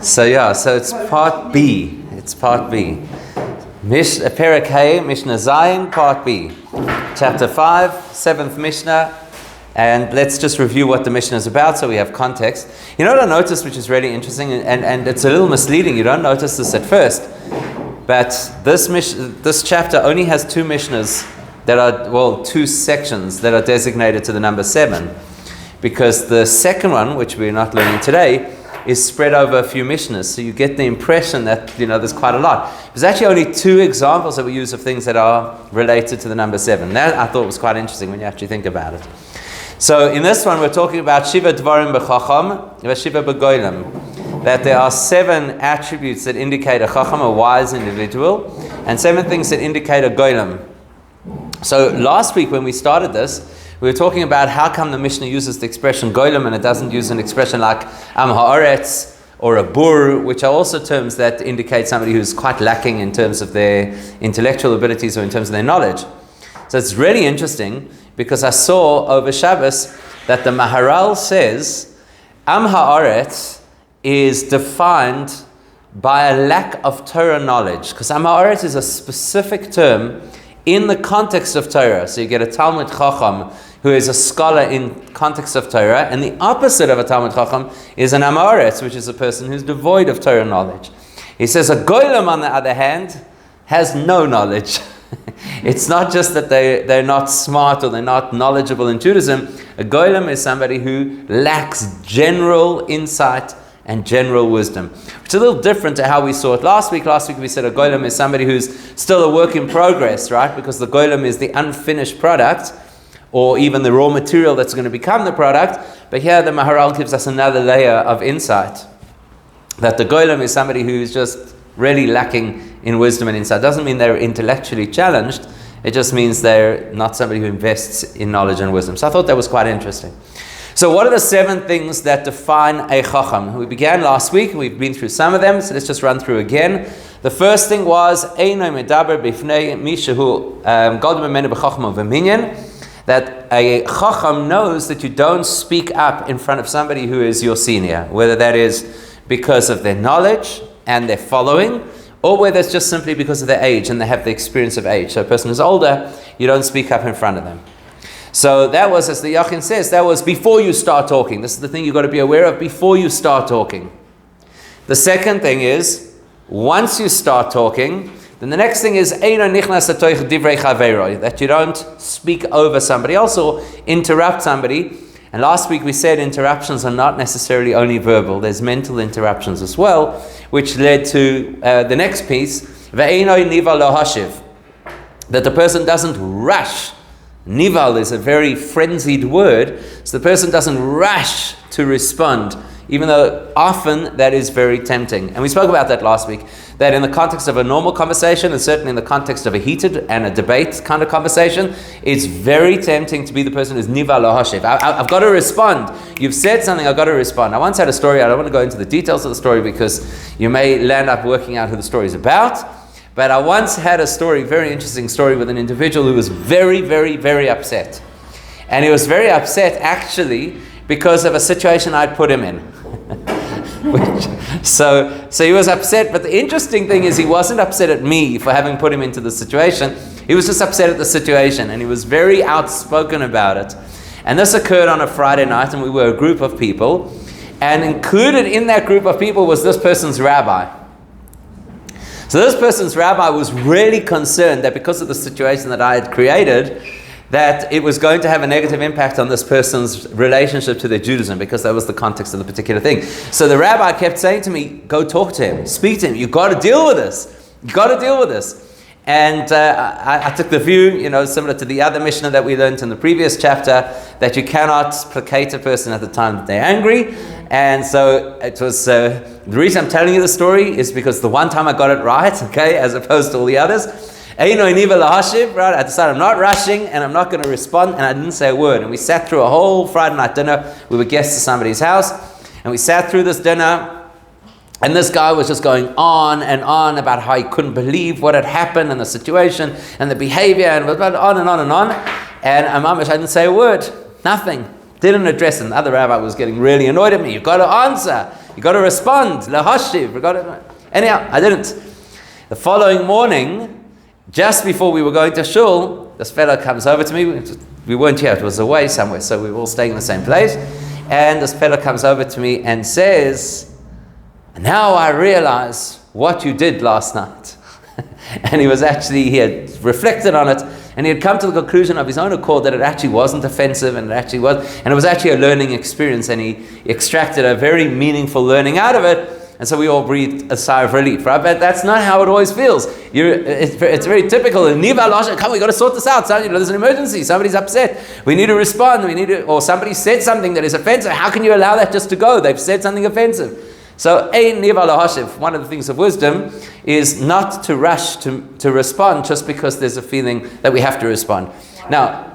So it's part B. It's part B. Pirkei, Mishna Zayin, part B. Chapter 5, 7th Mishna. And let's just review what the Mishna is about so we have context. You know what I noticed, which is really interesting, and it's a little misleading. You don't notice this at first. But this chapter only has two Mishnas that are, two sections that are designated to the number 7. Because the second one, which we're not learning today, is spread over a few Mishnas. So you get the impression that, there's quite a lot. There's actually only 2 examples that we use of things that are related to the number 7. That I thought was quite interesting when you actually think about it. So in this one, we're talking about Shiva Dvarim B'Chacham, Shiva B'Golem. That there are 7 attributes that indicate a Chacham, a wise individual, and 7 things that indicate a Golem. So last week when we started this, we were talking about how come the Mishnah uses the expression Golem and it doesn't use an expression like Am Ha'aretz or a Bur, which are also terms that indicate somebody who's quite lacking in terms of their intellectual abilities or in terms of their knowledge. So it's really interesting because I saw over Shabbos that the Maharal says Am Ha'aretz is defined by a lack of Torah knowledge, because Am Ha'aretz is a specific term in the context of Torah. So you get a Talmud Chacham who is a scholar in context of Torah, and the opposite of a Talmud Chacham is an Am Ha'aretz, which is a person who's devoid of Torah knowledge. He says a Golem, on the other hand, has no knowledge. It's not just that they're not smart or they're not knowledgeable in Judaism. A Golem is somebody who lacks general insight and general wisdom. It's a little different to how we saw it last week. Last week we said a Golem is somebody who's still a work in progress, right? Because the Golem is the unfinished product, or even the raw material that's going to become the product. But here the Maharal gives us another layer of insight, that the Golem is somebody who's just really lacking in wisdom and insight. It doesn't mean they're intellectually challenged, it just means they're not somebody who invests in knowledge and wisdom. So I thought that was quite interesting. So what are the 7 things that define a Chacham? We began last week, and we've been through some of them, so let's just run through again. The first thing was Eino Medaber Bifnei Mishahu Golem Mene B'Chacham V'Minyan, that a Chacham knows that you don't speak up in front of somebody who is your senior, whether that is because of their knowledge and their following, or whether it's just simply because of their age and they have the experience of age. So a person who's older, you don't speak up in front of them. So that was, as the Yachin says, that was before you start talking. This is the thing you've got to be aware of before you start talking. The second thing is, once you start talking, then the next thing is Eino nichnas atoich divrei chaveroi, that you don't speak over somebody else or interrupt somebody. And last week we said interruptions are not necessarily only verbal. There's mental interruptions as well, which led to the next piece, ve'eino nival lo hashiv, that the person doesn't rush. Nival is a very frenzied word, so the person doesn't rush to respond, even though often that is very tempting. And we spoke about that last week, that in the context of a normal conversation, and certainly in the context of a heated and a debate kind of conversation, it's very tempting to be the person who's nival lo hashiv. I've got to respond. You've said something, I've got to respond. I once had a story, I don't want to go into the details of the story because you may land up working out who the story is about. But I once had a story, very interesting story, with an individual who was very, very, very upset. And he was very upset actually because of a situation I'd put him in. So he was upset, but the interesting thing is he wasn't upset at me for having put him into the situation. He was just upset at the situation, and he was very outspoken about it. And this occurred on a Friday night, and we were a group of people, and included in that group of people was this person's rabbi. So this person's rabbi was really concerned that because of the situation that I had created, that it was going to have a negative impact on this person's relationship to their Judaism, because that was the context of the particular thing. So the rabbi kept saying to me, go talk to him, speak to him, you've got to deal with this. You've got to deal with this. And I took the view, similar to the other Mishnah that we learned in the previous chapter, that you cannot placate a person at the time that they're angry. And so it was, the reason I'm telling you the story is because the one time I got it right, okay, as opposed to all the others, Eino niva lahashiv, right? I decided I'm not rushing and I'm not going to respond, and I didn't say a word. And we sat through a whole Friday night dinner. We were guests at somebody's house, and we sat through this dinner. And this guy was just going on and on about how he couldn't believe what had happened and the situation and the behavior and on and on and on. And I didn't say a word, nothing. Didn't address him. The other rabbi was getting really annoyed at me. You've got to answer. You got to respond. Lahashiv. Anyhow, I didn't. The following morning, just before we were going to shul, this fellow comes over to me. We weren't here, it was away somewhere, so we were all staying in the same place. And this fellow comes over to me and says, now I realize what you did last night. And he had reflected on it, and he had come to the conclusion of his own accord that it actually wasn't offensive, and it was actually a learning experience, and he extracted a very meaningful learning out of it. And so we all breathed a sigh of relief, right? But that's not how it always feels. It's very typical. Come, we got to sort this out. There's an emergency. Somebody's upset. We need to respond. Or somebody said something that is offensive. How can you allow that just to go? They've said something offensive. So, one of the things of wisdom is not to rush to respond just because there's a feeling that we have to respond. Now,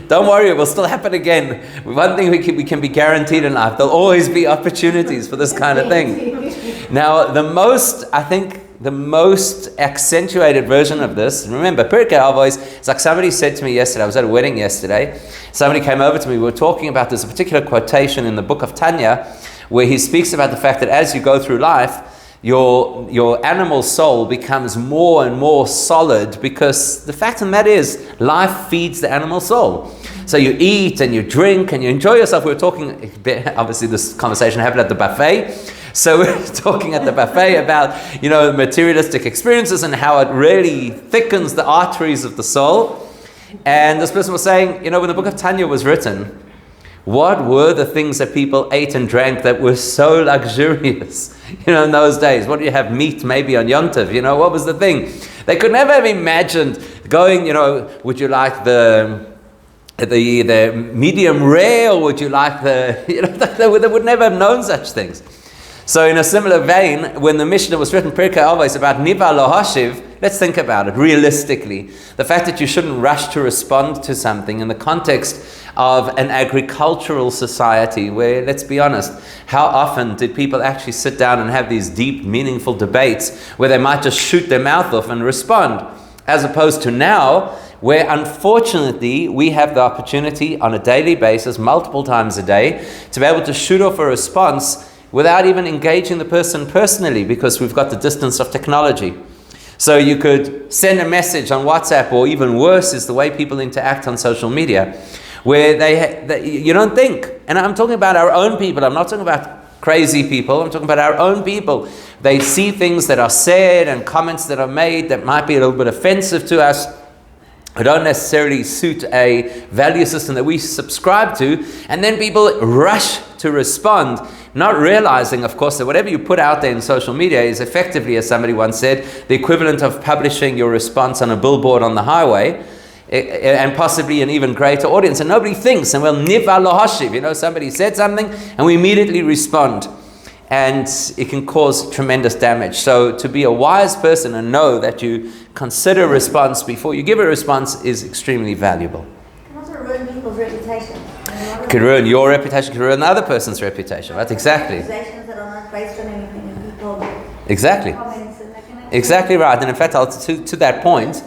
don't worry, it will still happen again. One thing we can be guaranteed in life, there'll always be opportunities for this kind of thing. Now, the most accentuated version of this, remember, Pirkei Avos, it's like somebody said to me yesterday, I was at a wedding yesterday, somebody came over to me, we were talking about this particular quotation in the book of Tanya, where he speaks about the fact that as you go through life, your animal soul becomes more and more solid, because the fact of the matter is, life feeds the animal soul. So you eat and you drink and you enjoy yourself. We were talking, obviously this conversation happened at the buffet. So we're talking at the buffet about, materialistic experiences and how it really thickens the arteries of the soul. And this person was saying, when the book of Tanya was written, what were the things that people ate and drank that were so luxurious, in those days? What do you have? Meat maybe on Yom Tov, what was the thing? They could never have imagined going, would you like the medium rare, or would you like they would never have known such things. So in a similar vein, when the Mishna was written, Pirkei Avos, about Niva Lo Hashiv, let's think about it realistically. The fact that you shouldn't rush to respond to something in the context of an agricultural society where, let's be honest, how often did people actually sit down and have these deep, meaningful debates where they might just shoot their mouth off and respond, as opposed to now, where unfortunately we have the opportunity on a daily basis, multiple times a day, to be able to shoot off a response without even engaging the person personally, because we've got the distance of technology. So you could send a message on WhatsApp, or even worse is the way people interact on social media, where you don't think. And I'm talking about our own people. I'm not talking about crazy people. I'm talking about our own people. They see things that are said and comments that are made that might be a little bit offensive to us, who don't necessarily suit a value system that we subscribe to, and then people rush to respond, not realizing, of course, that whatever you put out there in social media is effectively, as somebody once said, the equivalent of publishing your response on a billboard on the highway, and possibly an even greater audience. And nobody thinks, and niva lo hashiv, somebody said something, and we immediately respond. And it can cause tremendous damage. So to be a wise person and know that you consider response before you give a response is extremely valuable. It can also ruin people's reputation. It can ruin your reputation, it can ruin the other person's reputation, right? Exactly. Accusations that are not based on anything, and people exactly. comments and that kind of exactly right. And in fact, to that point,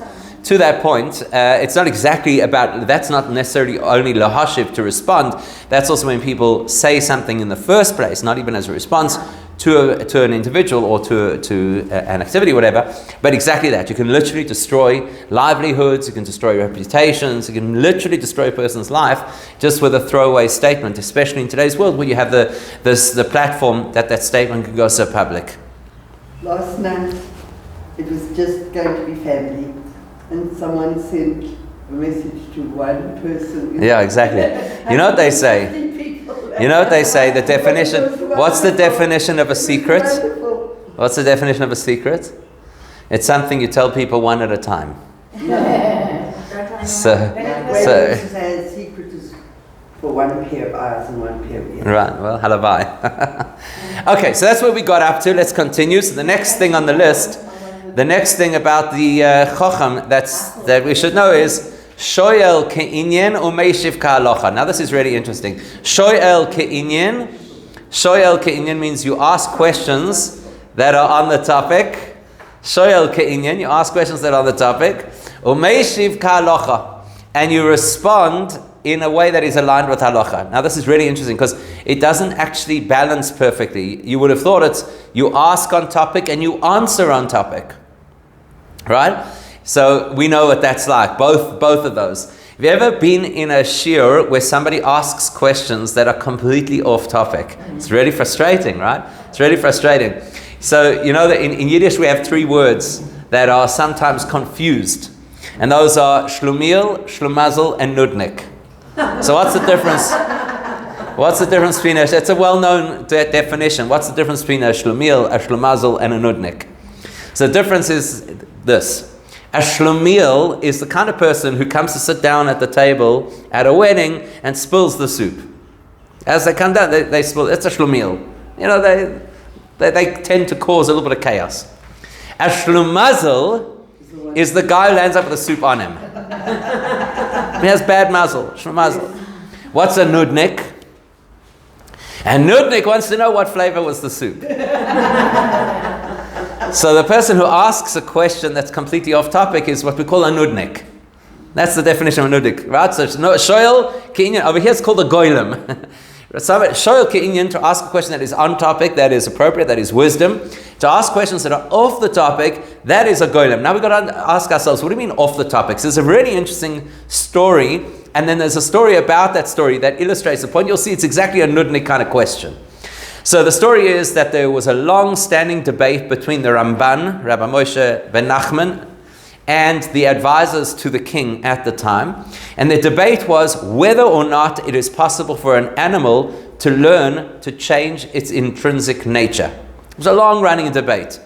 it's not exactly about, that's not necessarily only lahashiv to respond, that's also when people say something in the first place, not even as a response to an individual or to an activity, whatever, but exactly that. You can literally destroy livelihoods, you can destroy reputations, you can literally destroy a person's life just with a throwaway statement, especially in today's world where you have the platform that statement can go so public. Last night, it was just going to be family, and someone sent a message to one person. Yeah, exactly. You know what they say? The definition. What's the definition of a secret? What's the definition of a secret? It's something you tell people one at a time. So a secret is for one pair of eyes and one pair of ears. Right, well, halavai. Okay, so that's what we got up to. Let's continue. So the next thing on the list, the next thing about the Chocham that we should know is Shoyel ke'inyen u'meishiv ka'alocha. Now this is really interesting. Shoyel ke'inyen means you ask questions that are on the topic. Shoyel ke'inyen, you ask questions that are on the topic. U'meishiv ka'alocha, and you respond in a way that is aligned with halacha. Now this is really interesting because it doesn't actually balance perfectly. You would have thought it's you ask on topic and you answer on topic. Right? So we know what that's like, both of those. Have you ever been in a shiur where somebody asks questions that are completely off topic? It's really frustrating, right? It's really frustrating. So you know that in Yiddish we have 3 words that are sometimes confused. And those are shlumiel, shlumazel, and nudnik. So what's the difference? What's the difference between it's a well-known definition. What's the difference between a shlumiel, a shlumazel, and a nudnik? So the difference is this. A shlumiel is the kind of person who comes to sit down at the table at a wedding and spills the soup. As they come down, they spill. It's a shlumiel. You know, they tend to cause a little bit of chaos. A shlumazel is the guy who lands up with the soup on him. He has bad muzzle. Shlumazel. What's a nudnik? And nudnik wants to know what flavor was the soup. So the person who asks a question that's completely off topic is what we call a nudnik. That's the definition of a nudnik, right? So shoyel ke'inyan, over here it's called a golem. Shoyel ke'inyan, to ask a question that is on topic, that is appropriate, that is wisdom. To ask questions that are off the topic, that is a golem. Now we've got to ask ourselves, what do you mean off the topic? So there's a really interesting story, and then there's a story about that story that illustrates the point. You'll see it's exactly a nudnik kind of question. So the story is that there was a long-standing debate between the Ramban, Rabbi Moshe ben Nachman, and the advisors to the king at the time. And the debate was whether or not it is possible for an animal to learn to change its intrinsic nature. It was a long-running debate.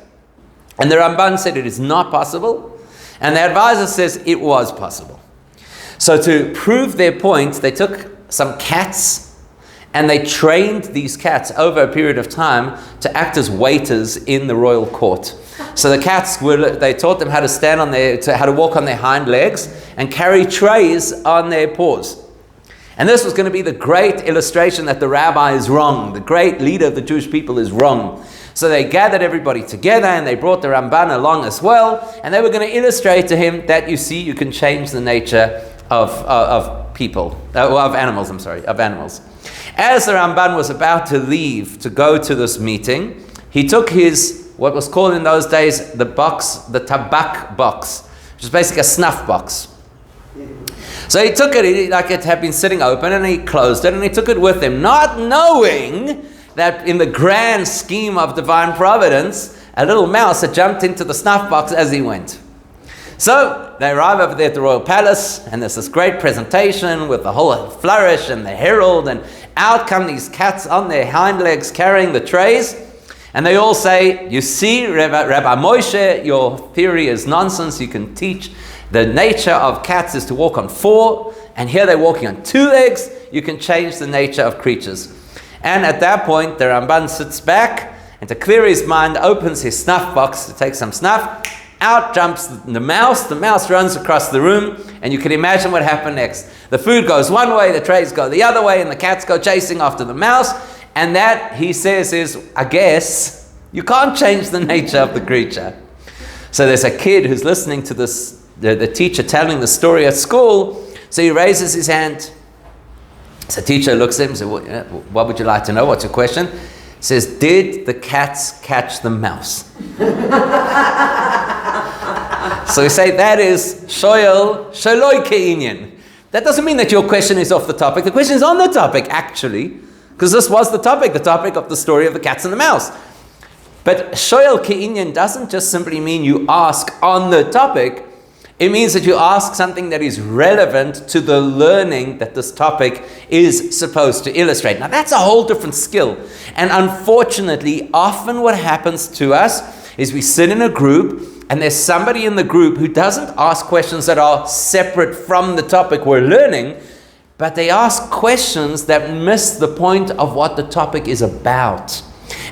And the Ramban said it is not possible, and the advisor says it was possible. So to prove their point, they took some cats and they trained these cats over a period of time to act as waiters in the royal court. So the cats they taught them how to how to walk on their hind legs and carry trays on their paws. And this was going to be the great illustration that the rabbi is wrong. The great leader of the Jewish people is wrong. So they gathered everybody together and they brought the Ramban along as well. And they were going to illustrate to him that, you see, you can change the nature of animals. As the Ramban was about to leave to go to this meeting, he took his, what was called in those days, the tabak box, which is basically a snuff box. So he took it, like it had been sitting open, and he closed it, and he took it with him, not knowing that in the grand scheme of divine providence, a little mouse had jumped into the snuff box as he went. So they arrive over there at the royal palace, and there's this great presentation with the whole flourish and the herald, and out come these cats on their hind legs carrying the trays, and they all say, you see, Rabbi Moshe, your theory is nonsense. You can teach the nature of cats is to walk on 4, and here they're walking on 2 legs. You can change the nature of creatures. And at that point, the Ramban sits back, and to clear his mind, opens his snuff box to take some snuff. Out jumps the mouse. The mouse runs across the room, and you can imagine what happened next. The food goes one way, the trays go the other way, and the cats go chasing after the mouse. And that, he says, is, I guess, you can't change the nature of the creature. So there's a kid who's listening to this, the teacher telling the story at school. So he raises his hand. So the teacher looks at him and says, what would you like to know? What's your question? He says, did the cats catch the mouse? So we say that is shoyel sheloi ke'inyan. That doesn't mean that your question is off the topic. The question is on the topic, actually, because this was the topic of the story of the cats and the mouse. But shoyel ke'inyan doesn't just simply mean you ask on the topic. It means that you ask something that is relevant to the learning that this topic is supposed to illustrate. Now that's a whole different skill. And unfortunately, often what happens to us is we sit in a group and there's somebody in the group who doesn't ask questions that are separate from the topic we're learning, but they ask questions that miss the point of what the topic is about.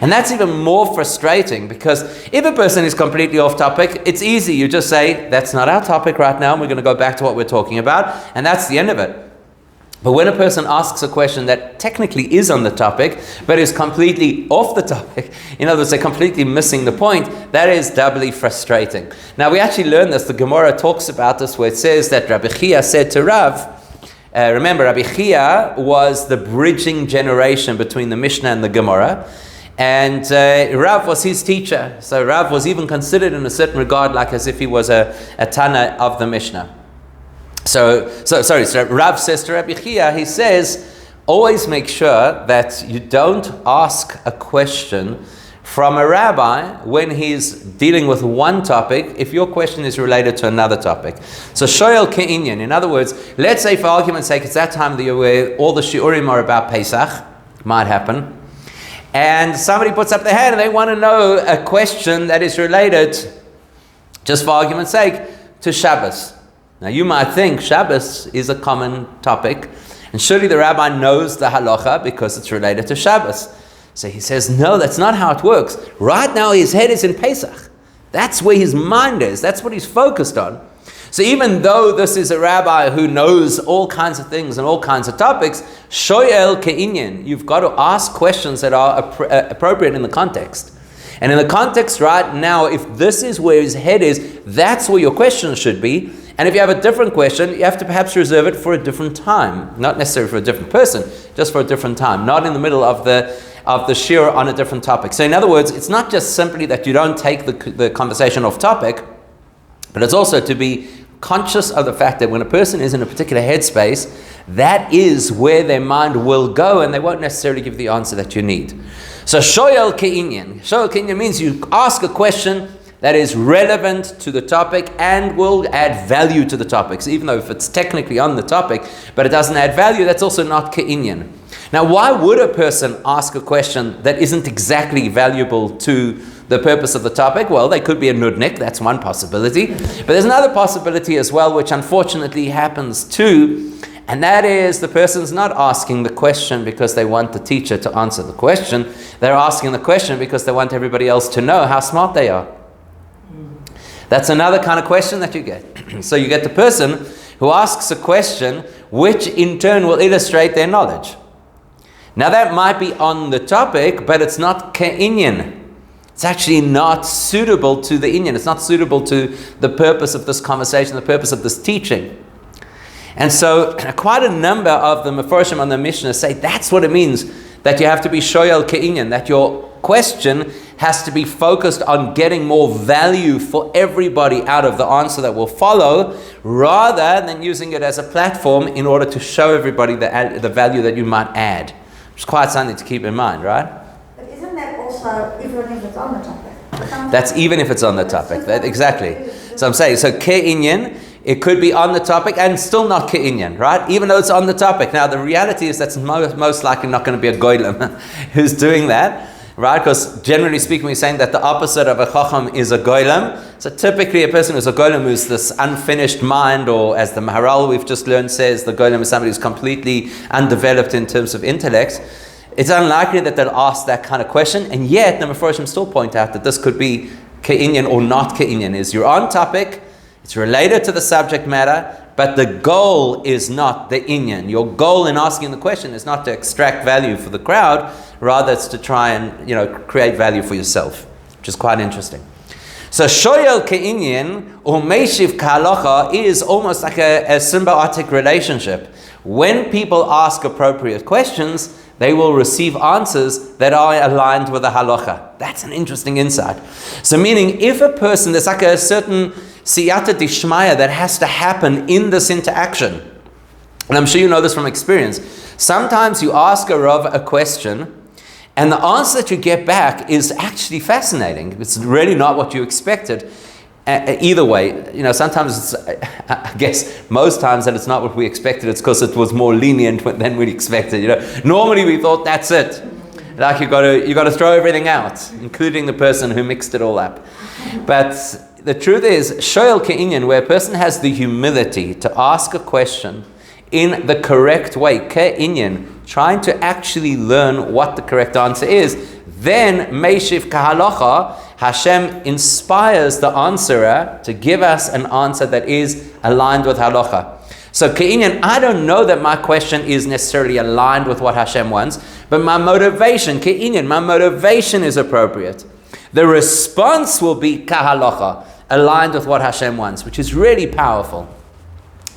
And that's even more frustrating, because if a person is completely off topic, it's easy. You just say, that's not our topic right now, and we're going to go back to what we're talking about, and that's the end of it. But when a person asks a question that technically is on the topic, but is completely off the topic, in other words, they're completely missing the point, that is doubly frustrating. Now, we actually learned this. The Gemara talks about this, where it says that Rabbi Chia said to Rav, Remember, Rabbi Chia was the bridging generation between the Mishnah and the Gemara. And Rav was his teacher. So Rav was even considered in a certain regard like as if he was a Tana of the Mishnah. So Rav says to Rabbi Chia, he says, always make sure that you don't ask a question from a rabbi when he's dealing with one topic if your question is related to another topic. So shoyel ke'inyan, in other words, let's say for argument's sake it's that time of the year where all the shiurim are about Pesach, might happen, and somebody puts up their hand and they want to know a question that is related, just for argument's sake, to Shabbos. Now you might think Shabbos is a common topic, and surely the rabbi knows the halacha because it's related to Shabbos. So he says, no, that's not how it works. Right now his head is in Pesach. That's where his mind is. That's what he's focused on. So even though this is a rabbi who knows all kinds of things and all kinds of topics, shoyel ke'inyan, you've got to ask questions that are appropriate in the context. And in the context right now, if this is where his head is, that's where your question should be. And if you have a different question, you have to perhaps reserve it for a different time. Not necessarily for a different person, just for a different time. Not in the middle of the shiur on a different topic. So in other words, it's not just simply that you don't take the conversation off topic, but it's also to be conscious of the fact that when a person is in a particular headspace, that is where their mind will go, and they won't necessarily give the answer that you need. So shoyel ke'inyan. Shoyel ke'inyan means you ask a question that is relevant to the topic and will add value to the topic. So even though if it's technically on the topic, but it doesn't add value, that's also not ke'inyan. Now, why would a person ask a question that isn't exactly valuable to the purpose of the topic? Well, they could be a nudnik, that's one possibility. But there's another possibility as well, which unfortunately happens too, and that is the person's not asking the question because they want the teacher to answer the question. They're asking the question because they want everybody else to know how smart they are. That's another kind of question that you get. So you get the person who asks a question which in turn will illustrate their knowledge. Now that might be on the topic, but it's not ke'inyan. It's actually not suitable to the inyan. It's not suitable to the purpose of this conversation, the purpose of this teaching. And so quite a number of the Meforshim on the Mishnah say that's what it means, that you have to be shoyel ke'inyan, that your question has to be focused on getting more value for everybody out of the answer that will follow, rather than using it as a platform in order to show everybody the value that you might add. Which is quite something to keep in mind, right? But isn't that also even if it's on the topic? That's even if it's on the topic. Exactly. So I'm saying, so ke'inyan, it could be on the topic and still not ke'inyan, right? Even though it's on the topic. Now the reality is that's most likely not going to be a golem who's doing that. Right, because generally speaking, we're saying that the opposite of a chacham is a golem. So typically a person who's a golem who's this unfinished mind, or as the Maharal we've just learned says, the golem is somebody who's completely undeveloped in terms of intellect. It's unlikely that they'll ask that kind of question, and yet the Meforshim still point out that this could be ke'inyan or not ke'inyan. Is you're on topic, it's related to the subject matter, but the goal is not the inyan. Your goal in asking the question is not to extract value for the crowd, rather it's to try and create value for yourself, which is quite interesting. So shoyel ke'inyan or meishiv ka'halacha is almost like a symbiotic relationship. When people ask appropriate questions, they will receive answers that are aligned with the halacha. That's an interesting insight. So meaning, if a person, there's like a certain siyata dishmaya that has to happen in this interaction. And I'm sure you know this from experience. Sometimes you ask a Rav a question, and the answer that you get back is actually fascinating. It's really not what you expected. Either way, sometimes it's, I guess most times that it's not what we expected, it's because it was more lenient than we expected. Normally we thought that's it. Like you got to throw everything out, including the person who mixed it all up. But the truth is, shoyel ke'inyan, where a person has the humility to ask a question in the correct way, ke'inyan, trying to actually learn what the correct answer is, then meishiv ka'halacha, Hashem inspires the answerer to give us an answer that is aligned with halacha. So ke'inyan, I don't know that my question is necessarily aligned with what Hashem wants, but my motivation, ke'inyan, my motivation is appropriate. The response will be ka'halacha, aligned with what Hashem wants, which is really powerful.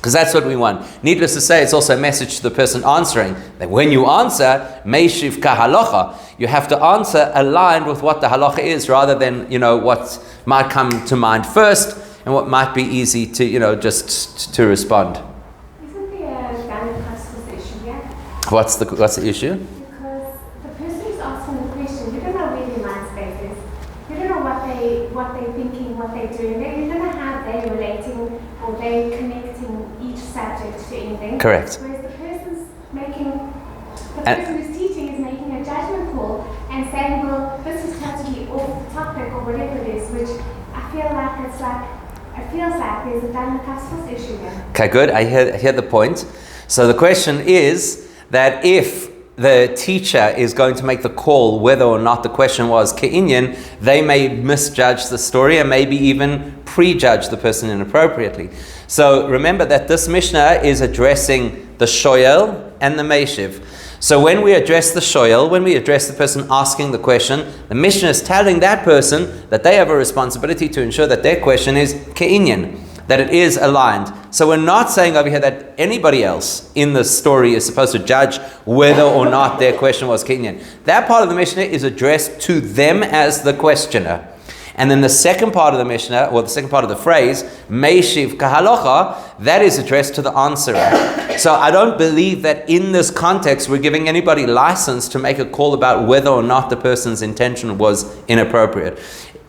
Because that's what we want. Needless to say, it's also a message to the person answering that when you answer, Meishiv ka halacha, you have to answer aligned with what the halacha is, rather than what might come to mind first and what might be easy to just to respond. Isn't there a gynecologist issue here? What's the issue? Because the person who's asking the question, you don't know where their mind space is. You don't know what they're thinking, what they're doing. You don't know how they're relating or they're connecting each subject to anything. Correct. Whereas the person who's teaching is making a judgment call and saying, well, this is totally off the topic or whatever it is, which I feel like it feels like there's a gynecologist issue here. Okay, good. I hear the point. So the question is that if the teacher is going to make the call whether or not the question was ke'inyan, they may misjudge the story and maybe even prejudge the person inappropriately. So remember that this Mishnah is addressing the shoyel and the meishiv. So when we address the shoyel, when we address the person asking the question, the Mishnah is telling that person that they have a responsibility to ensure that their question is ke'inyan, that it is aligned. So we're not saying over here that anybody else in the story is supposed to judge whether or not their question was ke'inyan. That part of the Mishnah is addressed to them as the questioner. And then the second part of the Mishnah, or the second part of the phrase, Meishiv kahalocha, that is addressed to the answerer. So I don't believe that in this context we're giving anybody license to make a call about whether or not the person's intention was inappropriate.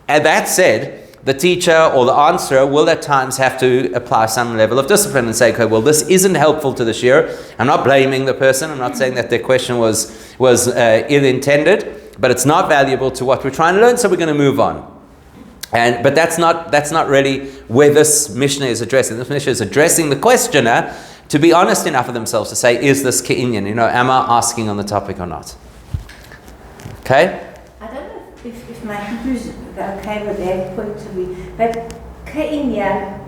And that said, the teacher or the answerer will at times have to apply some level of discipline and say, okay, well, this isn't helpful to the shiur. I'm not blaming the person. I'm not saying that their question was ill-intended, but it's not valuable to what we're trying to learn, so we're going to move on. But that's not really where this Mishnah is addressing. This Mishnah is addressing the questioner to be honest enough with themselves to say, is this ke'inyan? Am I asking on the topic or not? Okay? I don't know if my Hebrews are okay with that point to me, but ke'inyan,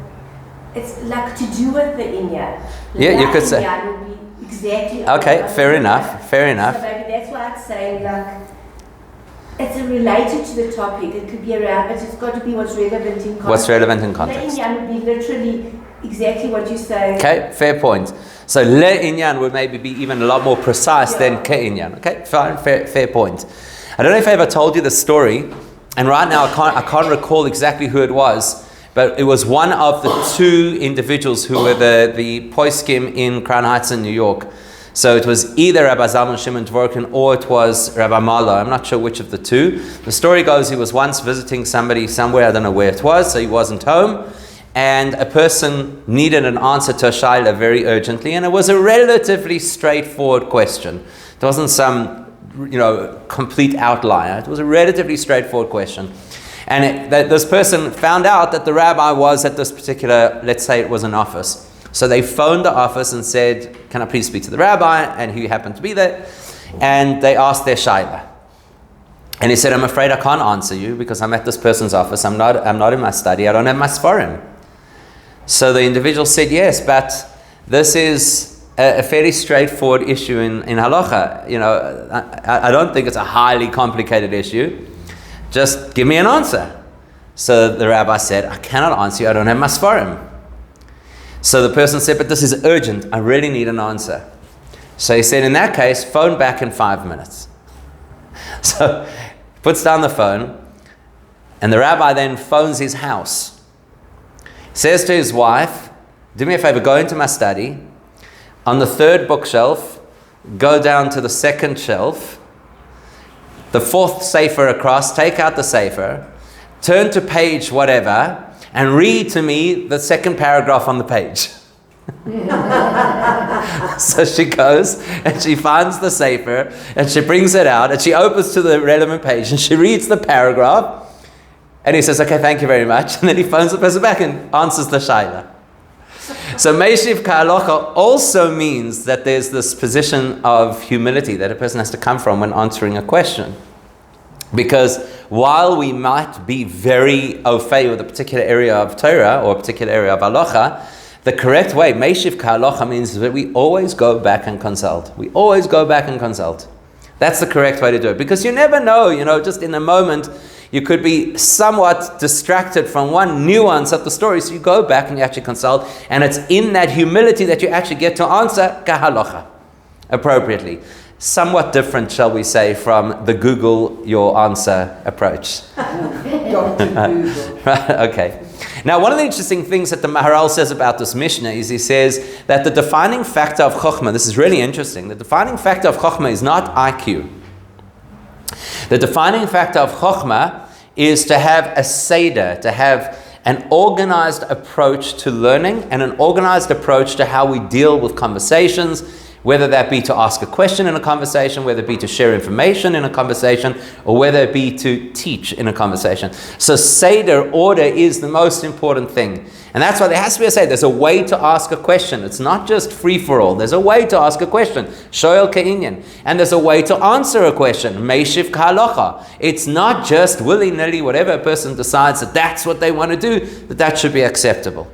it's like to do with the inyan. Yeah, you could say. Inyan would be exactly. Okay, fair enough. So maybe that's why I'd say it's related to the topic. It could be around, but it's got to be what's relevant in context. What's relevant in context? The inyan would be literally exactly what you say. Okay, fair point. So le inyan would maybe be even a lot more precise than ke'inyan. Okay, fine, fair point. I don't know if I ever told you the story, and right now I can't recall exactly who it was, but it was one of the two individuals who were the poskim in Crown Heights in New York. So it was either Rabbi Zalman Shimon Dvorkin or it was Rabbi Mala. I'm not sure which of the two. The story goes he was once visiting somebody somewhere, I don't know where it was, so he wasn't home. And a person needed an answer to a shaila very urgently, and it was a relatively straightforward question. It wasn't some complete outlier. It was a relatively straightforward question. And this person found out that the rabbi was at this particular, let's say it was an office. So they phoned the office and said, can I please speak to the rabbi? And he happened to be there. And they asked their shaila. And he said, I'm afraid I can't answer you because I'm at this person's office. I'm not in my study. I don't have my sforim. So the individual said, yes, but this is a fairly straightforward issue in halacha. I don't think it's a highly complicated issue. Just give me an answer. So the rabbi said, I cannot answer you. I don't have my sforim. So the person said, but this is urgent. I really need an answer. So he said, in that case, phone back in 5 minutes. So puts down the phone, and the rabbi then phones his house. Says to his wife, do me a favor, go into my study. On the third bookshelf, go down to the second shelf, the fourth sefer across, take out the sefer, turn to page whatever, and read to me the second paragraph on the page. So she goes and she finds the sefer and she brings it out and she opens to the relevant page and she reads the paragraph, and he says, okay, thank you very much, and then he phones the person back and answers the shaila. So Meishiv Ka'alocha also means that there's this position of humility that a person has to come from when answering a question. Because while we might be very au fait with a particular area of Torah or a particular area of halacha, the correct way, Meishiv Ka'alocha, means that we always go back and consult. We always go back and consult. That's the correct way to do it. Because you never know, just in a moment, You could be somewhat distracted from one nuance of the story, so you go back and you actually consult, and it's in that humility that you actually get to answer kahalocha appropriately. Somewhat different, shall we say, from the Google your answer approach. Dr. Google. Right, okay. Now, one of the interesting things that the Maharal says about this Mishnah is he says that the defining factor of Chokhmah, this is really interesting, the defining factor of Chokhmah is not IQ. The defining factor of Chokhmah is to have a Seder, to have an organized approach to learning and an organized approach to how we deal with conversations, whether that be to ask a question in a conversation, whether it be to share information in a conversation, or whether it be to teach in a conversation. So Seder, order, is the most important thing. And that's why there has to be a Seder. There's a way to ask a question. It's not just free-for-all. There's a way to ask a question. Shoel ke'inyan. And there's a way to answer a question. Meishiv k'halocha. It's not just willy-nilly, whatever a person decides that that's what they want to do, that should be acceptable.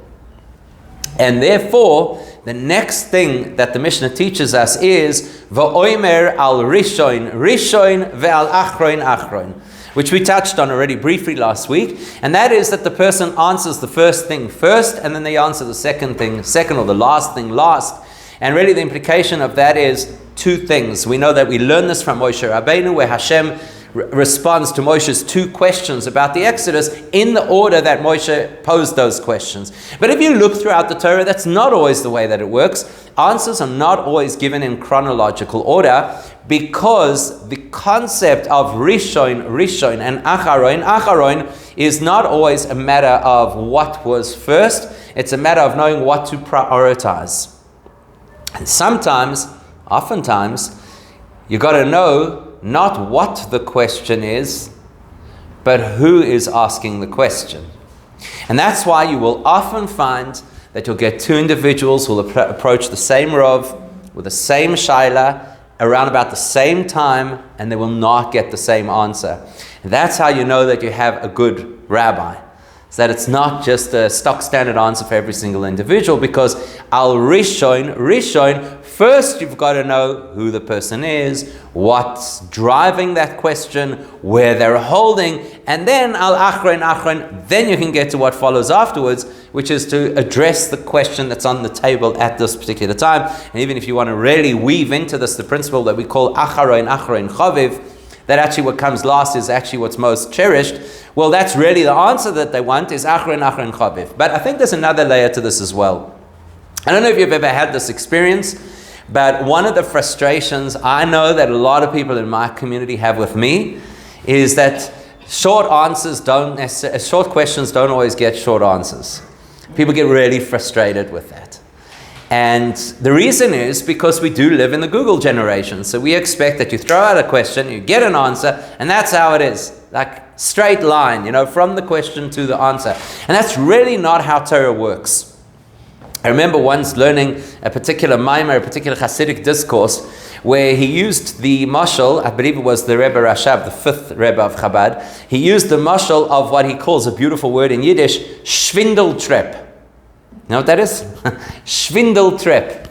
And therefore, the next thing that the Mishnah teaches us is va'oimer al rishoin ve'al achroin, which we touched on already briefly last week, and that is that the person answers the first thing first, and then they answer the second thing second, or the last thing last. And really the implication of that is two things. We know that we learn this from Moshe Rabbeinu, where Hashem responds to Moshe's two questions about the Exodus in the order that Moshe posed those questions. But if you look throughout the Torah, that's not always the way that it works. Answers are not always given in chronological order, because the concept of Rishon and Acharon is not always a matter of what was first. It's a matter of knowing what to prioritize. And oftentimes, you got to know not what the question is, but who is asking the question. And that's why you will often find that you'll get two individuals who will approach the same Rav with the same Shaila around about the same time, and they will not get the same answer. And that's how you know that you have a good rabbi. It's that it's not just a stock standard answer for every single individual, because al Rishon, first you've got to know who the person is, what's driving that question, where they're holding, and then al Achron, then you can get to what follows afterwards, which is to address the question that's on the table at this particular time. And even if you want to really weave into this the principle that we call Achron Chaviv, that actually what comes last is actually what's most cherished, well, that's really the answer that they want, is Achron Chaviv. But I think there's another layer to this as well. I don't know if you've ever had this experience, but one of the frustrations I know that a lot of people in my community have with me is that short questions don't always get short answers. People get really frustrated with that. And the reason is because we do live in the Google generation. So we expect that you throw out a question, you get an answer, and that's how it is. Like straight line, from the question to the answer. And that's really not how Torah works. I remember once learning a particular Maimer, a particular Hasidic discourse, where he used the mashal, I believe it was the Rebbe Rashab, the 5th Rebbe of Chabad. He used the mashal of what he calls a beautiful word in Yiddish, Schwindeltreppe. You know what that is? Schwindeltreppe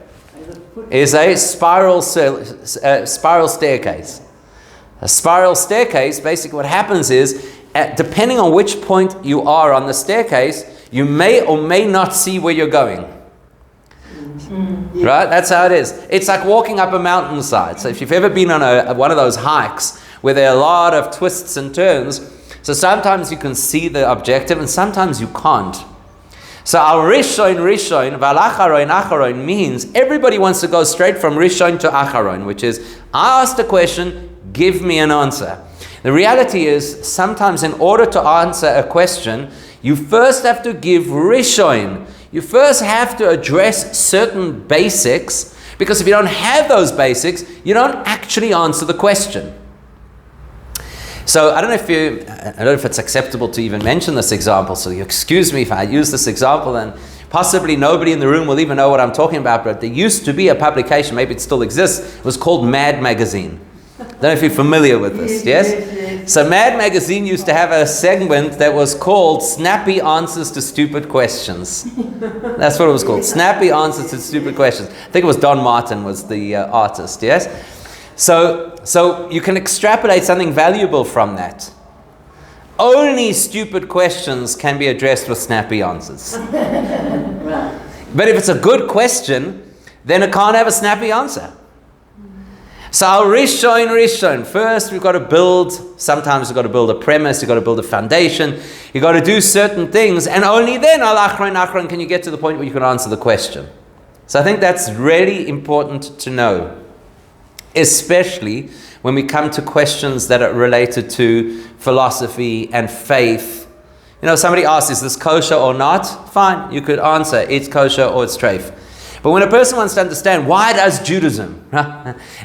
is a spiral staircase. A spiral staircase, basically what happens is, depending on which point you are on the staircase, you may or may not see where you're going. Right? That's how it is. It's like walking up a mountainside. So if you've ever been on one of those hikes where there are a lot of twists and turns, so sometimes you can see the objective and sometimes you can't. So al Rishon, val Acharon means everybody wants to go straight from Rishon to Acharon, which is, I asked a question, give me an answer. The reality is, sometimes in order to answer a question, you first have to give Rishon. You first have to address certain basics, because if you don't have those basics, you don't actually answer the question. So I don't know if it's acceptable to even mention this example, so you excuse me if I use this example, and possibly nobody in the room will even know what I'm talking about, but there used to be a publication, maybe it still exists, it was called Mad Magazine. I don't know if you're familiar with this, yes? So Mad Magazine used to have a segment that was called Snappy Answers to Stupid Questions. That's what it was called, Snappy Answers to Stupid Questions. I think it was Don Martin was the artist, yes? So you can extrapolate something valuable from that. Only stupid questions can be addressed with snappy answers. Right. But if it's a good question, then it can't have a snappy answer. So al rishon. First we've got to build, sometimes we've got to build a premise, you've got to build a foundation, you've got to do certain things, and only then al achron can you get to the point where you can answer the question. So I think that's really important to know, especially when we come to questions that are related to philosophy and faith. You know, somebody asks, is this kosher or not? Fine, you could answer, it's kosher or it's treif. But when a person wants to understand, why does Judaism,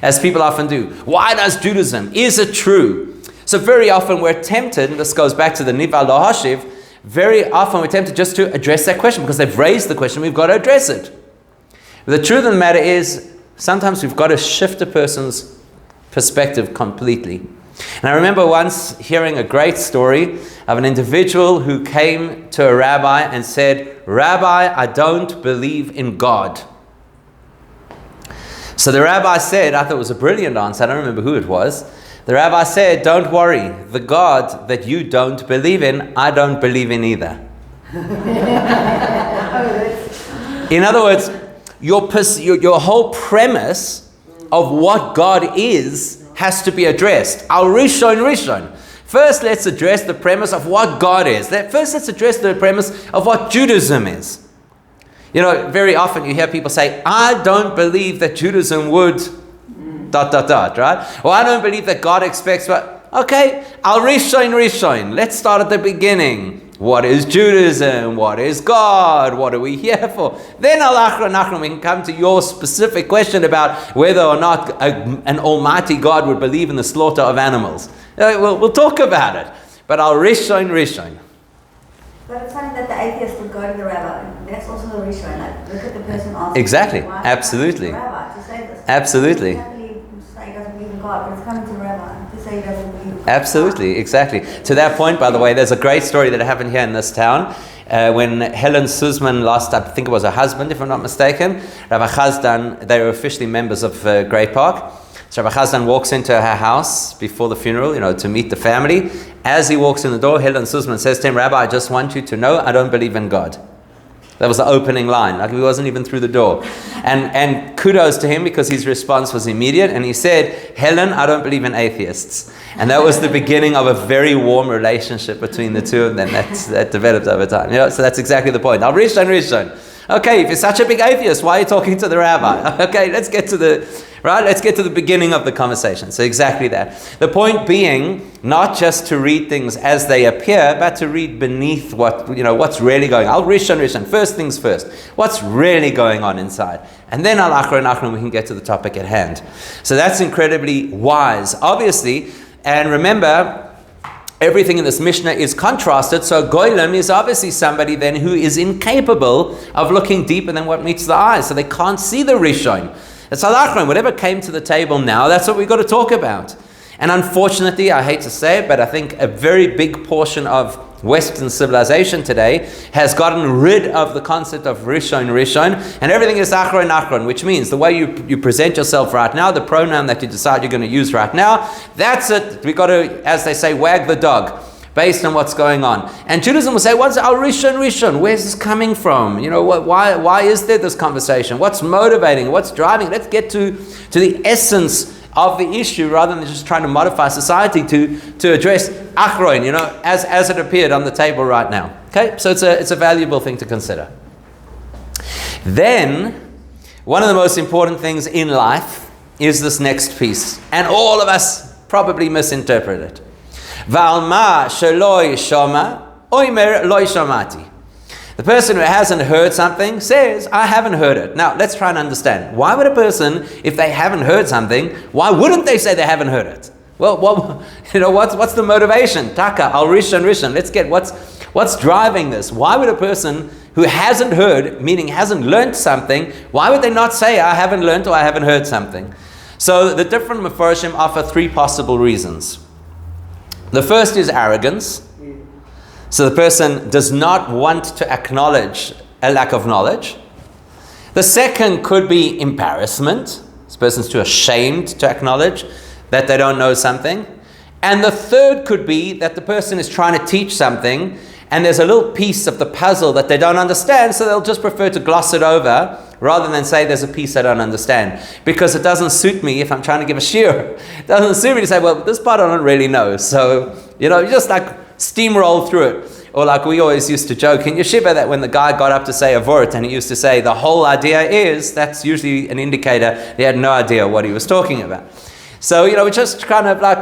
as people often do, why does Judaism, is it true? So very often we're tempted, and this goes back to the Niva Lo Hashiv, very often we're tempted just to address that question, because they've raised the question, we've got to address it. But the truth of the matter is, sometimes we've got to shift a person's perspective completely. And I remember once hearing a great story of an individual who came to a rabbi and said, Rabbi, I don't believe in God. So the rabbi said, I thought it was a brilliant answer, I don't remember who it was. The rabbi said, don't worry, the God that you don't believe in, I don't believe in either. In other words, your whole premise of what God is has to be addressed. Al rishon. First, let's address the premise of what God is. First, let's address the premise of what Judaism is. You know, very often you hear people say, I don't believe that Judaism would ... right? Or I don't believe that God expects what... Okay, al rishon. Let's start at the beginning. What is Judaism? What is God? What are we here for? Then al achron, we can come to your specific question about whether or not an almighty God would believe in the slaughter of animals. We'll talk about it. But al rishon. But it's funny that the atheist would go to the rabbi. That's also the rishon. Like, look at the person asking. Exactly. Why Absolutely. the rabbi to say this. Absolutely. He doesn't say he doesn't believe in God, but it's coming to the rabbi to say he doesn't believe in God. Absolutely, exactly. To that point, by the way, there's a great story that happened here in this town. When Helen Suzman lost, I think it was her husband, if I'm not mistaken, Rabbi Chazdan, they were officially members of Grey Park. So Rabbi Chazdan walks into her house before the funeral, to meet the family. As he walks in the door, Helen Suzman says to him, Rabbi, I just want you to know I don't believe in God. That was the opening line. Like, he wasn't even through the door. And kudos to him, because his response was immediate. And he said, Helen, I don't believe in atheists. And that was the beginning of a very warm relationship between the two of them that developed over time. So that's exactly the point. Al rishon. Okay, if you're such a big atheist, why are you talking to the rabbi? Okay, let's get to the beginning of the conversation. So exactly that. The point being, not just to read things as they appear, but to read beneath what's really going on. Al rishon. First things first. What's really going on inside? And then al achron, we can get to the topic at hand. So that's incredibly wise, obviously. And remember, everything in this Mishnah is contrasted, so Golem is obviously somebody then who is incapable of looking deeper than what meets the eye, so they can't see the Rishon. It's al achron, whatever came to the table now, that's what we've got to talk about. And unfortunately, I hate to say it, but I think a very big portion of Western civilization today has gotten rid of the concept of rishon, and everything is achron, which means the way you present yourself right now, the pronoun that you decide you're going to use right now, that's it. We've got to, as they say, wag the dog based on what's going on. And Judaism will say, what's our rishon? Where's this coming from? Why is there this conversation? What's motivating? What's driving? Let's get to the essence of the issue, rather than just trying to modify society to address achron, as it appeared on the table right now. Okay, so it's a valuable thing to consider. Then, one of the most important things in life is this next piece, and all of us probably misinterpret it. V'alma sheloi shama oimer loi shamati. The person who hasn't heard something says, I haven't heard it. Now, let's try and understand. Why would a person, if they haven't heard something, why wouldn't they say they haven't heard it? Well, what's the motivation? Taka, al rishon. Let's get what's driving this. Why would a person who hasn't heard, meaning hasn't learned something, why would they not say, I haven't learned or I haven't heard something? So the different Mefarshim offer three possible reasons. The first is arrogance. So the person does not want to acknowledge a lack of knowledge. The second could be embarrassment. This person's too ashamed to acknowledge that they don't know something. And the third could be that the person is trying to teach something and there's a little piece of the puzzle that they don't understand, so they'll just prefer to gloss it over rather than say there's a piece I don't understand. Because it doesn't suit me if I'm trying to give a shiur. It doesn't suit me to say, well, this part I don't really know. So, you just like steamroll through it. Or like we always used to joke in yeshiva that when the guy got up to say a vort and he used to say the whole idea is, that's usually an indicator he had no idea what he was talking about. So, we just kind of like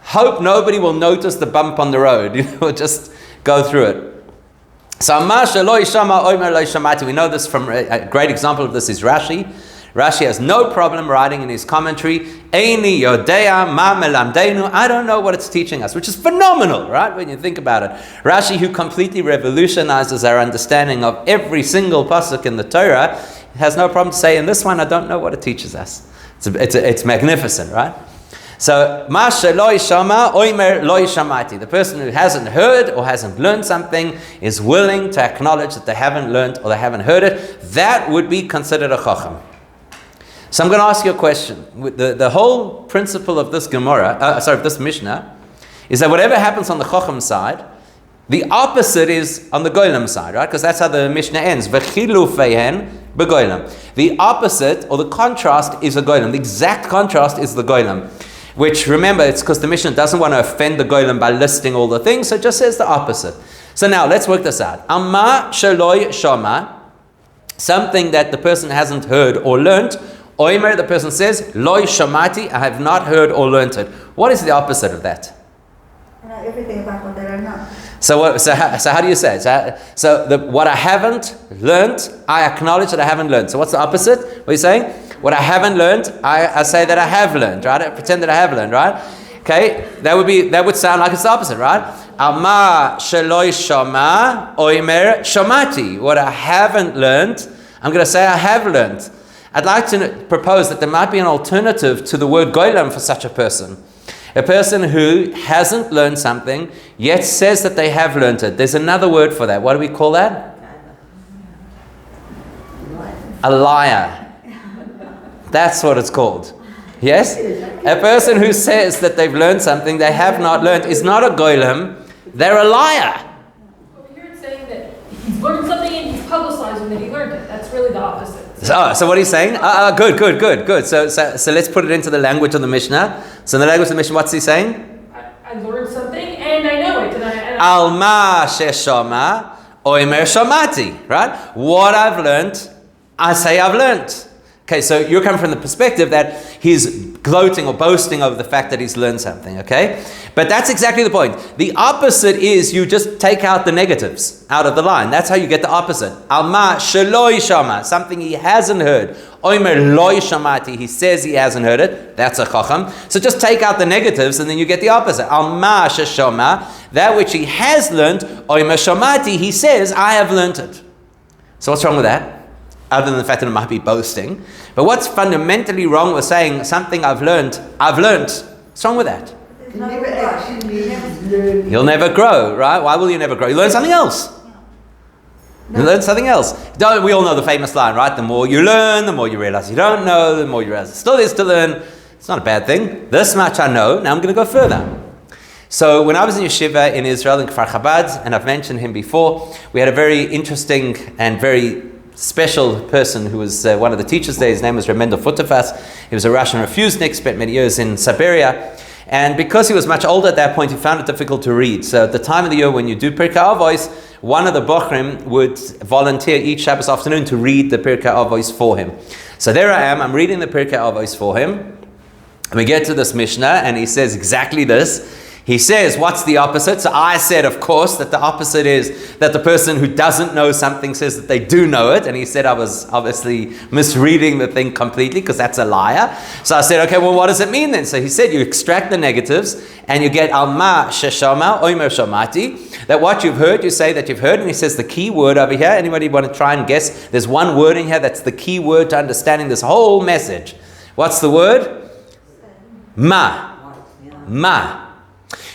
hope nobody will notice the bump on the road. Just go through it. So, we know this from a great example of this is Rashi. Rashi has no problem writing in his commentary, Eini yodea ma melamdeinu, I don't know what it's teaching us, which is phenomenal, right, when you think about it. Rashi, who completely revolutionizes our understanding of every single pasuk in the Torah, has no problem to say, in this one, I don't know what it teaches us. It's magnificent, right? So, ma sheloi shama oimer loi shamati. The person who hasn't heard or hasn't learned something is willing to acknowledge that they haven't learned or they haven't heard it. That would be considered a chacham. So I'm going to ask you a question. The whole principle of this this Mishnah, is that whatever happens on the chacham side, the opposite is on the golem side, right? Because that's how the Mishnah ends. V'chilufeihen b'golem. The opposite or the contrast is a golem. The exact contrast is the golem. Which, remember, it's because the Mishnah doesn't want to offend the golem by listing all the things, so it just says the opposite. So now, let's work this out. Amma sheloi shama, something that the person hasn't heard or learnt. Oimer, the person says, loi shamati, I have not heard or learnt it. What is the opposite of that? Everything about what they don't know. So how do you say it? What I haven't learnt, I acknowledge that I haven't learnt. So what's the opposite? What are you saying? What I haven't learned, I say that I have learned, right? I pretend that I have learned, right? Okay, that would sound like it's the opposite, right? Amma sheloi shama oimer shamati. What I haven't learned, I'm going to say I have learned. I'd like to propose that there might be an alternative to the word golem for such a person. A person who hasn't learned something, yet says that they have learned it. There's another word for that. What do we call that? A liar. That's what it's called. Yes? A person who says that they've learned something they have not learned is not a golem, they're a liar. Over here it's saying that he's learned something and he's publicizing that he learned it. That's really the opposite. So what are you saying? Good. So let's put it into the language of the Mishnah. So in the language of the Mishnah, what's he saying? I learned something and I know it. Alma sheshama oimer shamati. Right? What I've learned, I say I've learned. Okay, so you're coming from the perspective that he's gloating or boasting over the fact that he's learned something, okay? But that's exactly the point. The opposite is you just take out the negatives out of the line. That's how you get the opposite. Alma sheloi shama, something he hasn't heard. Oimer loi shamati, he says he hasn't heard it. That's a chacham. So just take out the negatives and then you get the opposite. Alma sheshama, that which he has learned. Oimer shamati, he says, I have learned it. So what's wrong with that? Other than the fact that it might be boasting. But what's fundamentally wrong with saying something I've learned? What's wrong with that? You never actually learn. You'll never grow, right? Why will you never grow? You learn something else. You learn something else. We all know the famous line, right? The more you learn, the more you realize you don't know, the more you realize it still is to learn. It's not a bad thing. This much I know, now I'm going to go further. So when I was in yeshiva in Israel, in Kfar Chabad, and I've mentioned him before, we had a very interesting and very special person who was one of the teachers there. His name was Remendel Futterfass. He was a Russian refusnik, spent many years in Siberia. And because he was much older at that point, he found it difficult to read. So at the time of the year when you do Pirkei Avos, one of the Bochrim would volunteer each Shabbos afternoon to read the Pirkei Avos for him. So there I am, I'm reading the Pirkei Avos for him. And we get to this Mishnah, and he says exactly this. He says, what's the opposite? So I said, of course, that the opposite is that the person who doesn't know something says that they do know it. And he said I was obviously misreading the thing completely because that's a liar. So I said, okay, well, what does it mean then? So he said, you extract the negatives and you get alma sheshama oimer shamati. That what you've heard, you say that you've heard. And he says the key word over here, anybody want to try and guess? There's one word in here that's the key word to understanding this whole message. What's the word? Ma. Ma.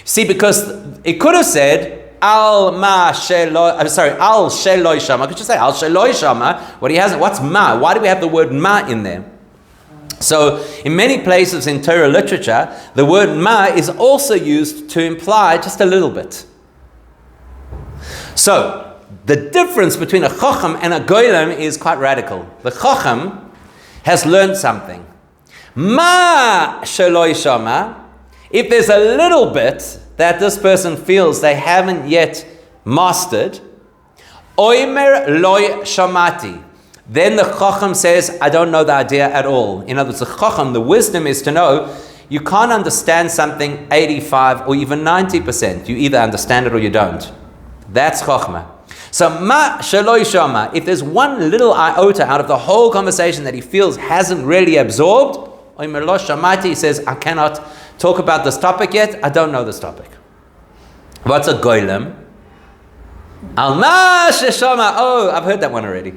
See, because it could have said al sheloi shama. Could you say al sheloi shama? What he hasn't. What's ma? Why do we have the word ma in there? So in many places in Torah literature, the word ma is also used to imply just a little bit. So the difference between a chacham and a golem is quite radical. The chacham has learned something. Ma sheloi shama, if there's a little bit that this person feels they haven't yet mastered, oimer loy shamati, then the chacham says, I don't know the idea at all. In other words, the chacham, the wisdom is to know you can't understand something 85 or even 90%. You either understand it or you don't. That's chachma. So ma sheloi shama, if there's one little iota out of the whole conversation that he feels hasn't really absorbed, oimer lo shamati, he says, I cannot talk about this topic yet. I don't know this topic. What's a golem? Al ma sheshama. Oh, I've heard that one already.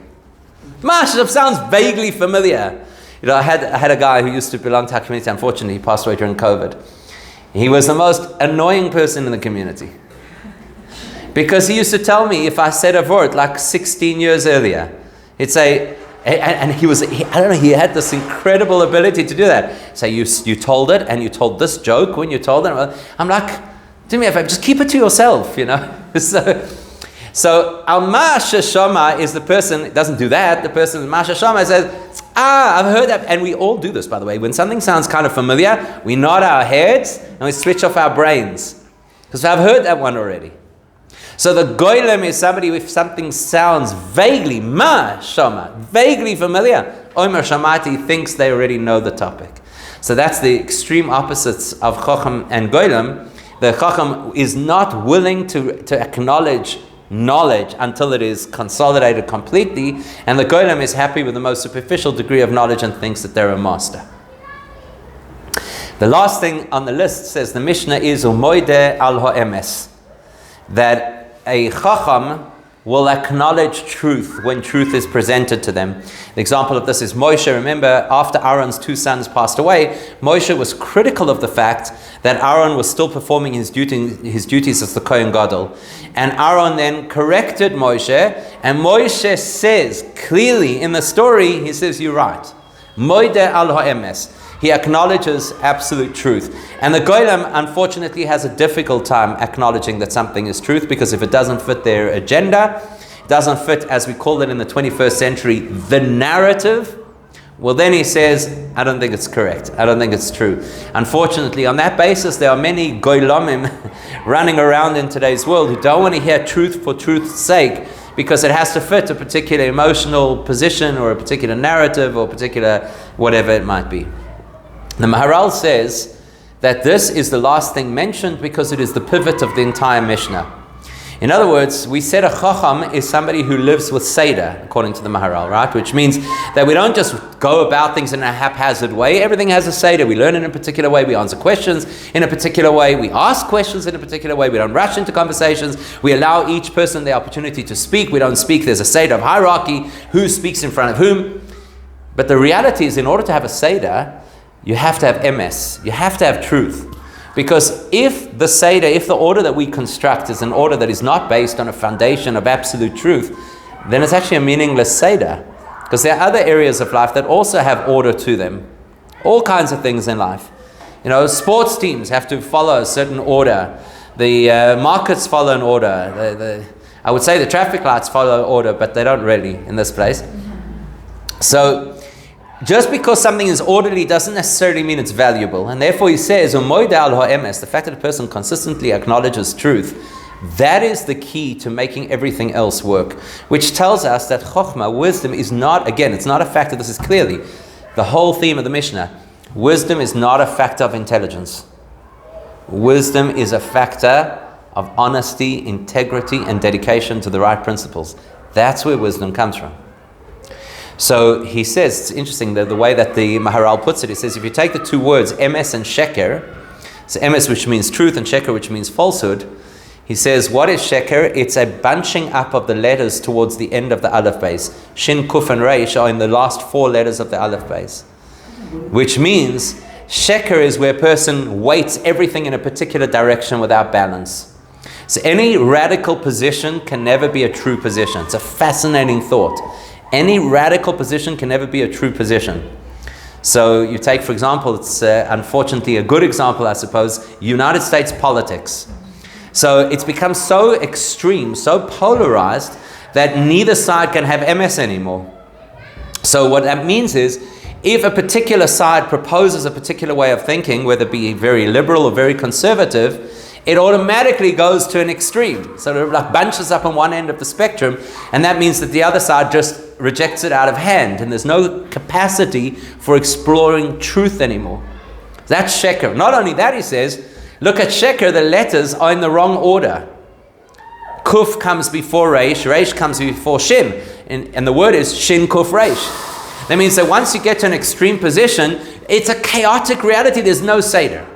Mashab sounds vaguely familiar. You know, I had a guy who used to belong to our community. Unfortunately, he passed away during COVID. He was the most annoying person in the community. Because he used to tell me if I said a word like 16 years earlier, he'd say, and he had this incredible ability to do that. Say, you told it, and you told this joke when you told it. I'm like, do me a favor, just keep it to yourself, you know. So al-ma sheshama is the person, it doesn't do that, the person ma sheshama says, I've heard that, and we all do this, by the way. When something sounds kind of familiar, we nod our heads and we switch off our brains. Because I've heard that one already. So the golem is somebody if something sounds vaguely, ma shama, vaguely familiar, omer shamati thinks they already know the topic. So that's the extreme opposites of chacham and golem. The chacham is not willing to acknowledge knowledge until it is consolidated completely, and the golem is happy with the most superficial degree of knowledge and thinks that they're a master. The last thing on the list says the Mishnah is umoide al ha'emes, that a chacham will acknowledge truth when truth is presented to them. The example of this is Moshe. Remember, after Aaron's two sons passed away, Moshe was critical of the fact that Aaron was still performing his duties as the Kohen Gadol. And Aaron then corrected Moshe, and Moshe says clearly in the story, he says, you're right. Moide al ha'emes. He acknowledges absolute truth. And the golem, unfortunately, has a difficult time acknowledging that something is truth, because if it doesn't fit their agenda, it doesn't fit, as we call it in the 21st century, the narrative, well, then he says, I don't think it's correct. I don't think it's true. Unfortunately, on that basis, there are many golemim running around in today's world who don't want to hear truth for truth's sake, because it has to fit a particular emotional position or a particular narrative or particular whatever it might be. The Maharal says that this is the last thing mentioned because it is the pivot of the entire Mishnah. In other words, we said a chacham is somebody who lives with Seder, according to the Maharal, right? Which means that we don't just go about things in a haphazard way. Everything has a Seder. We learn in a particular way. We answer questions in a particular way. We ask questions in a particular way. We don't rush into conversations. We allow each person the opportunity to speak. We don't speak. There's a Seder of hierarchy. Who speaks in front of whom? But the reality is, in order to have a Seder, you have to have emes. You have to have truth. Because if the Seder, if the order that we construct is an order that is not based on a foundation of absolute truth, then it's actually a meaningless Seder. Because there are other areas of life that also have order to them. All kinds of things in life. You know, sports teams have to follow a certain order. The markets follow an order. I would say the traffic lights follow order, but they don't really in this place. So, just because something is orderly doesn't necessarily mean it's valuable. And therefore he says, the fact that a person consistently acknowledges truth, that is the key to making everything else work. Which tells us that chokhmah, wisdom, is not, again, it's not a factor, this is clearly the whole theme of the Mishnah. Wisdom is not a factor of intelligence. Wisdom is a factor of honesty, integrity, and dedication to the right principles. That's where wisdom comes from. So he says, it's interesting the way that the Maharal puts it. He says, if you take the two words, emes and sheker, so emes which means truth and sheker which means falsehood, he says, what is sheker? It's a bunching up of the letters towards the end of the aleph base. Shin, kuf, and reish are in the last four letters of the aleph base. Which means, sheker is where a person weights everything in a particular direction without balance. So any radical position can never be a true position. It's a fascinating thought. Any radical position can never be a true position. So you take, for example, it's unfortunately a good example, I suppose, United States politics. So it's become so extreme, so polarized, that neither side can have MS anymore. So what that means is, if a particular side proposes a particular way of thinking, whether it be very liberal or very conservative, it automatically goes to an extreme. So it like bunches up on one end of the spectrum, and that means that the other side just rejects it out of hand, and there's no capacity for exploring truth anymore. That's sheker. Not only that, he says, look at sheker, the letters are in the wrong order. Kuf comes before Reish, Reish comes before Shin, and the word is Shin Kuf Reish. That means that once you get to an extreme position, it's a chaotic reality, there's no Seder.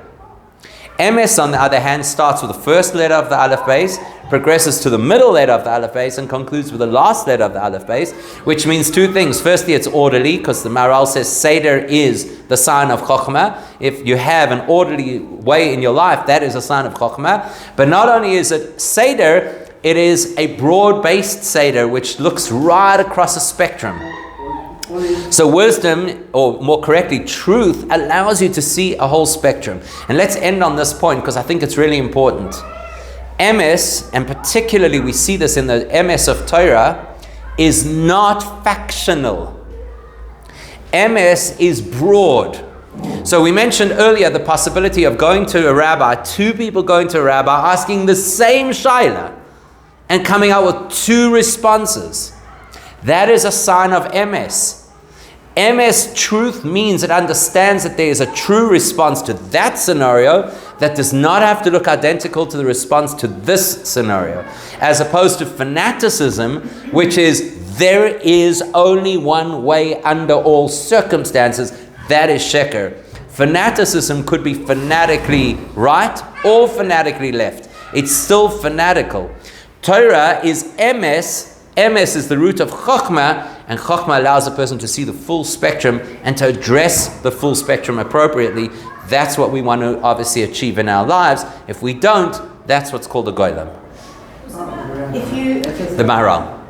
MS, on the other hand, starts with the first letter of the Aleph base, progresses to the middle letter of the Aleph base, and concludes with the last letter of the Aleph base, which means two things. Firstly, it's orderly, because the Maharal says Seder is the sign of Chokhmah. If you have an orderly way in your life, that is a sign of Chokhmah. But not only is it Seder, it is a broad-based Seder, which looks right across a spectrum. So wisdom, or more correctly, truth, allows you to see a whole spectrum. And let's end on this point, because I think it's really important. MS, and particularly we see this in the MS of Torah, is not factional. MS is broad. So we mentioned earlier the possibility of going to a rabbi, two people going to a rabbi, asking the same shaila, and coming out with two responses. That is a sign of MS. MS truth means it understands that there is a true response to that scenario that does not have to look identical to the response to this scenario, as opposed to fanaticism, which is there is only one way under all circumstances. That is sheker. Fanaticism could be fanatically right or fanatically left. It's still fanatical. Torah is MS. MS is the root of Chokhmah, and Chokhmah allows a person to see the full spectrum and to address the full spectrum appropriately. That's what we want to obviously achieve in our lives. If we don't, that's what's called a Golem. If you The Maharal.